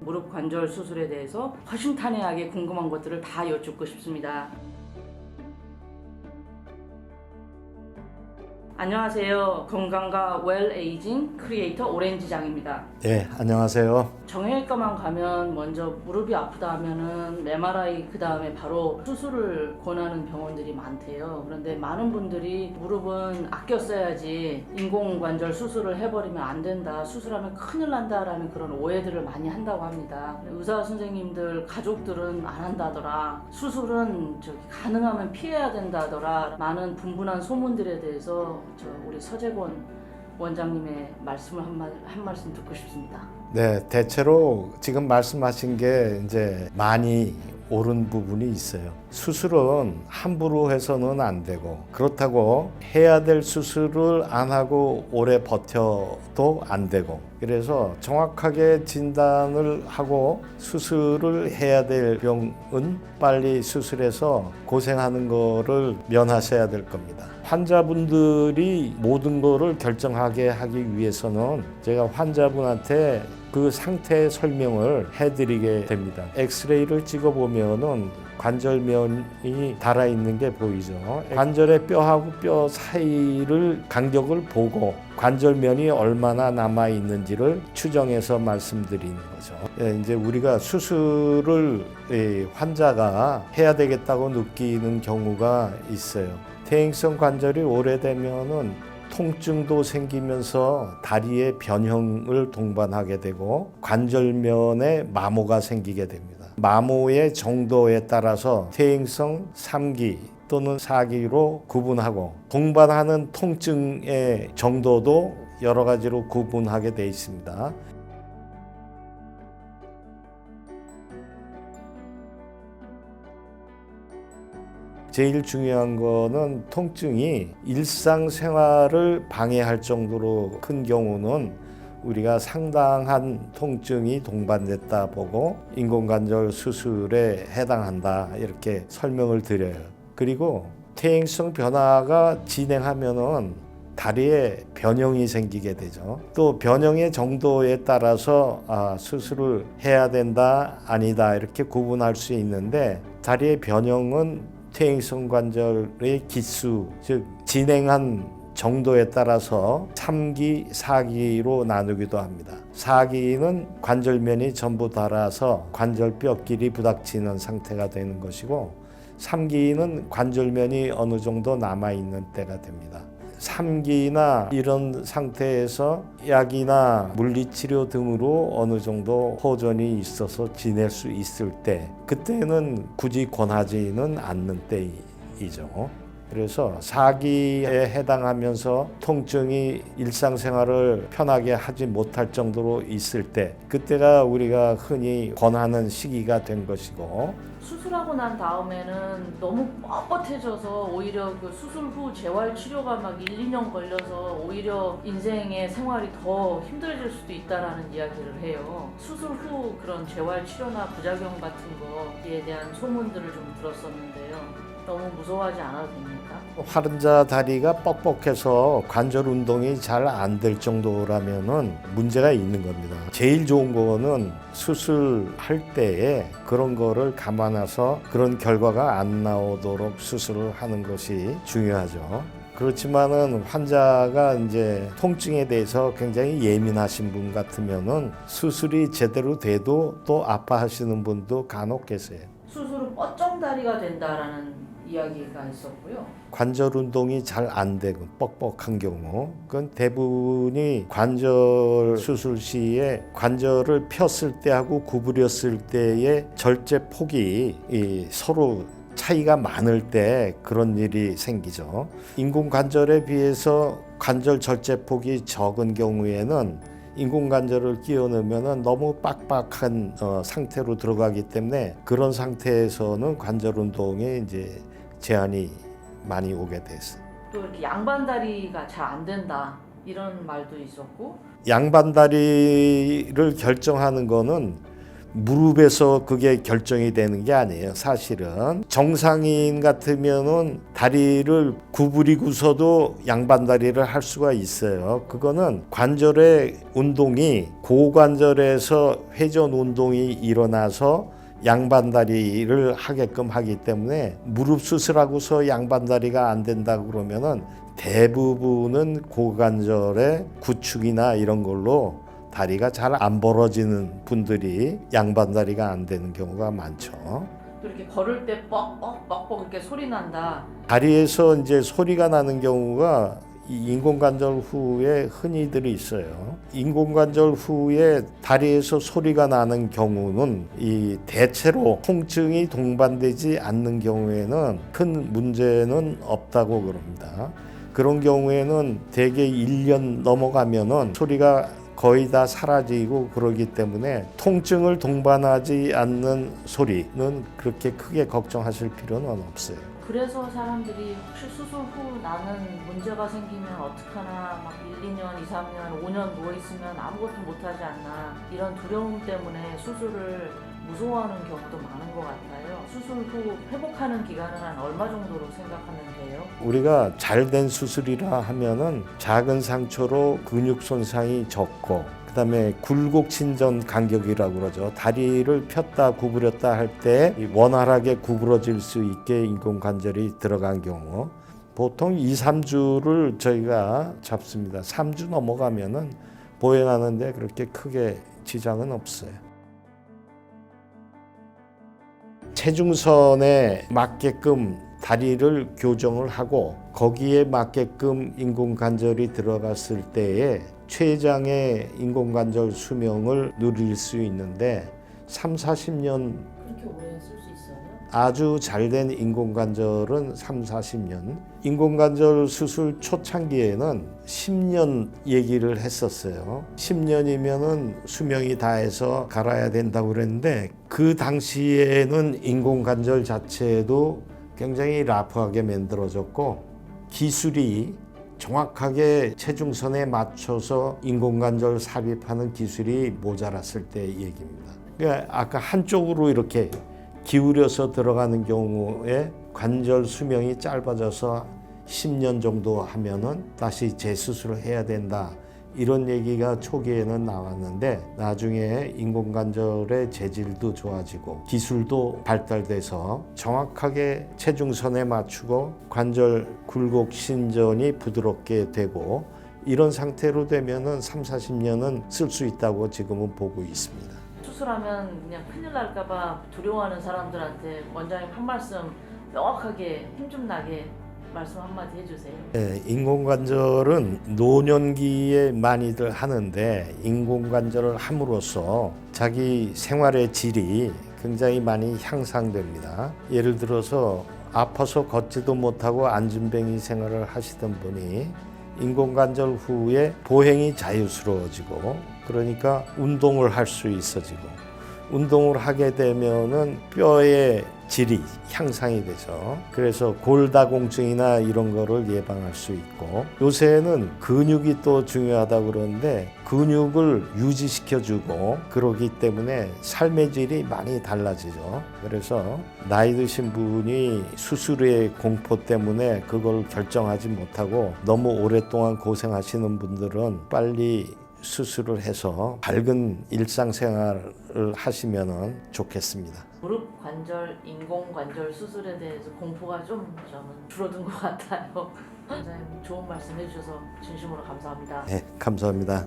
무릎 관절 수술에 대해서 허심탄회하게 궁금한 것들을 다 여쭙고 싶습니다. 안녕하세요. 건강과 웰 에이징 크리에이터 오렌지장입니다. 네, 안녕하세요. 정형외과만 가면 먼저 무릎이 아프다 하면은 MRI 그 다음에 바로 수술을 권하는 병원들이 많대요. 그런데 많은 분들이 무릎은 아껴 써야지 인공관절 수술을 해버리면 안 된다, 수술하면 큰일 난다라는 그런 오해들을 많이 한다고 합니다. 의사 선생님들 가족들은 안 한다더라, 수술은 가능하면 피해야 된다더라, 많은 분분한 소문들에 대해서 우리 서재권 원장님의 말씀을 한 말씀 듣고 싶습니다. 네, 대체로 지금 말씀하신 게 이제 많이 옳은 부분이 있어요. 수술은 함부로 해서는 안 되고, 그렇다고 해야 될 수술을 안 하고 오래 버텨도 안 되고, 그래서 정확하게 진단을 하고 수술을 해야 될 병은 빨리 수술해서 고생하는 거를 면하셔야 될 겁니다. 환자분들이 모든 거를 결정하게 하기 위해서는 제가 환자분한테 그 상태 설명을 해드리게 됩니다. 엑스레이를 찍어보면은 관절면이 달아있는 게 보이죠. 관절의 뼈하고 뼈 사이를 간격을 보고 관절면이 얼마나 남아있는지를 추정해서 말씀드리는 거죠. 이제 우리가 수술을 환자가 해야 되겠다고 느끼는 경우가 있어요. 퇴행성 관절이 오래되면은 통증도 생기면서 다리의 변형을 동반하게 되고 관절면에 마모가 생기게 됩니다. 마모의 정도에 따라서 퇴행성 3기 또는 4기로 구분하고 동반하는 통증의 정도도 여러 가지로 구분하게 되어 있습니다. 제일 중요한 거는 통증이 일상생활을 방해할 정도로 큰 경우는 우리가 상당한 통증이 동반됐다 보고 인공관절 수술에 해당한다, 이렇게 설명을 드려요. 그리고 퇴행성 변화가 진행하면은 다리에 변형이 생기게 되죠. 또 변형의 정도에 따라서 수술을 해야 된다, 아니다, 이렇게 구분할 수 있는데, 다리의 변형은 퇴행성 관절의 기수, 즉 진행한 정도에 따라서 3기, 4기로 나누기도 합니다. 4기는 관절면이 전부 닳아서 관절뼈끼리 부닥치는 상태가 되는 것이고, 3기는 관절면이 어느 정도 남아있는 때가 됩니다. 3기나 이런 상태에서 약이나 물리치료 등으로 어느 정도 호전이 있어서 지낼 수 있을 때, 그때는 굳이 권하지는 않는 때이죠. 그래서 4기에 해당하면서 통증이 일상생활을 편하게 하지 못할 정도로 있을 때, 그때가 우리가 흔히 권하는 시기가 된 것이고, 수술하고 난 다음에는 너무 뻣뻣해져서 오히려 그 수술 후 재활 치료가 막 1, 2년 걸려서 오히려 인생의 생활이 더 힘들어질 수도 있다라는 이야기를 해요. 수술 후 그런 재활 치료나 부작용 같은 거에 대한 소문들을 좀 들었었는데요. 너무 무서워하지 않아도 됩니까? 환자 다리가 뻑뻑해서 관절 운동이 잘 안 될 정도라면은 문제가 있는 겁니다. 제일 좋은 거는 수술할 때에 그런 거를 감안해서 그런 결과가 안 나오도록 수술을 하는 것이 중요하죠. 그렇지만은 환자가 이제 통증에 대해서 굉장히 예민하신 분 같으면은 수술이 제대로 돼도 또 아파하시는 분도 간혹 계세요. 수술은 뻗정다리가 된다라는 이야기가 있었고요. 관절 운동이 잘 안 되고 뻑뻑한 경우, 그건 대부분이 관절 수술 시에 관절을 폈을 때하고 구부렸을 때의 절제 폭이 서로 차이가 많을 때 그런 일이 생기죠. 인공관절에 비해서 관절 절제폭이 적은 경우에는 인공관절을 끼워 넣으면 너무 빡빡한 상태로 들어가기 때문에 그런 상태에서는 관절 운동에 이제 제한이 많이 오게 됐어요. 또 이렇게 양반다리가 잘 안 된다, 이런 말도 있었고, 양반다리를 결정하는 거는 무릎에서 그게 결정이 되는 게 아니에요. 사실은 정상인 같으면은 다리를 구부리고서도 양반다리를 할 수가 있어요. 그거는 관절의 운동이 고관절에서 회전 운동이 일어나서 양반다리를 하게끔 하기 때문에 무릎 수술하고서 양반다리가 안 된다 그러면은 대부분은 고관절의 구축이나 이런 걸로 다리가 잘 안 벌어지는 분들이 양반다리가 안 되는 경우가 많죠. 또 이렇게 걸을 때 뻑뻑뻑뻑 이렇게 소리 난다. 다리에서 이제 소리가 나는 경우가 이 인공관절 후에 흔히들 있어요. 인공관절 후에 다리에서 소리가 나는 경우는 이 대체로 통증이 동반되지 않는 경우에는 큰 문제는 없다고 그럽니다. 그런 경우에는 대개 1년 넘어가면은 소리가 거의 다 사라지고 그러기 때문에 통증을 동반하지 않는 소리는 그렇게 크게 걱정하실 필요는 없어요. 그래서 사람들이 혹시 수술 후 나는 문제가 생기면 어떡하나 막 1, 2년, 2, 3년, 5년 누워있으면 아무것도 못하지 않나 이런 두려움 때문에 수술을 무서워하는 경우도 많은 것 같아요. 수술 후 회복하는 기간은 한 얼마 정도로 생각하면 돼요? 우리가 잘된 수술이라 하면은 작은 상처로 근육 손상이 적고 그다음에 굴곡 신전 간격이라고 그러죠. 다리를 폈다 구부렸다 할 때 원활하게 구부러질 수 있게 인공관절이 들어간 경우 보통 2, 3주를 저희가 잡습니다. 3주 넘어가면은 보행하는데 그렇게 크게 지장은 없어요. 체중선에 맞게끔 다리를 교정을 하고 거기에 맞게끔 인공관절이 들어갔을 때에 최장의 인공관절 수명을 누릴 수 있는데 3, 40년 그렇게 오래 쓸 수 있어요? 아주 잘된 인공관절은 3, 40년 인공관절 수술 초창기에는 10년 얘기를 했었어요. 10년이면은 수명이 다해서 갈아야 된다고 그랬는데 그 당시에는 인공관절 자체도 굉장히 라프하게 만들어졌고 기술이 정확하게 체중선에 맞춰서 인공관절 삽입하는 기술이 모자랐을 때 얘기입니다. 그러니까 아까 한쪽으로 이렇게 기울여서 들어가는 경우에 관절 수명이 짧아져서 10년 정도 하면은 다시 재수술을 해야 된다. 이런 얘기가 초기에는 나왔는데 나중에 인공관절의 재질도 좋아지고 기술도 발달돼서 정확하게 체중선에 맞추고 관절 굴곡 신전이 부드럽게 되고 이런 상태로 되면은 3, 40년은 쓸 수 있다고 지금은 보고 있습니다. 수술하면 그냥 큰일 날까봐 두려워하는 사람들한테 원장님 한 말씀 명확하게 힘 좀 나게 말씀 한마디 해주세요. 네, 인공관절은 노년기에 많이들 하는데 인공관절을 함으로써 자기 생활의 질이 굉장히 많이 향상됩니다. 예를 들어서 아파서 걷지도 못하고 안진뱅이 생활을 하시던 분이 인공관절 후에 보행이 자유스러워지고 그러니까 운동을 할 수 있어지고 운동을 하게 되면은 뼈의 질이 향상이 되죠. 그래서 골다공증이나 이런 거를 예방할 수 있고 요새는 근육이 또 중요하다고 그러는데 근육을 유지시켜주고 그러기 때문에 삶의 질이 많이 달라지죠. 그래서 나이 드신 분이 수술의 공포 때문에 그걸 결정하지 못하고 너무 오랫동안 고생하시는 분들은 빨리 수술을 해서 밝은 일상생활을 하시면 좋겠습니다. 무릎 관절, 인공관절 수술에 대해서 공포가 좀 저는 줄어든 것 같아요. 원장님 좋은 말씀 해주셔서 진심으로 감사합니다. 네, 감사합니다.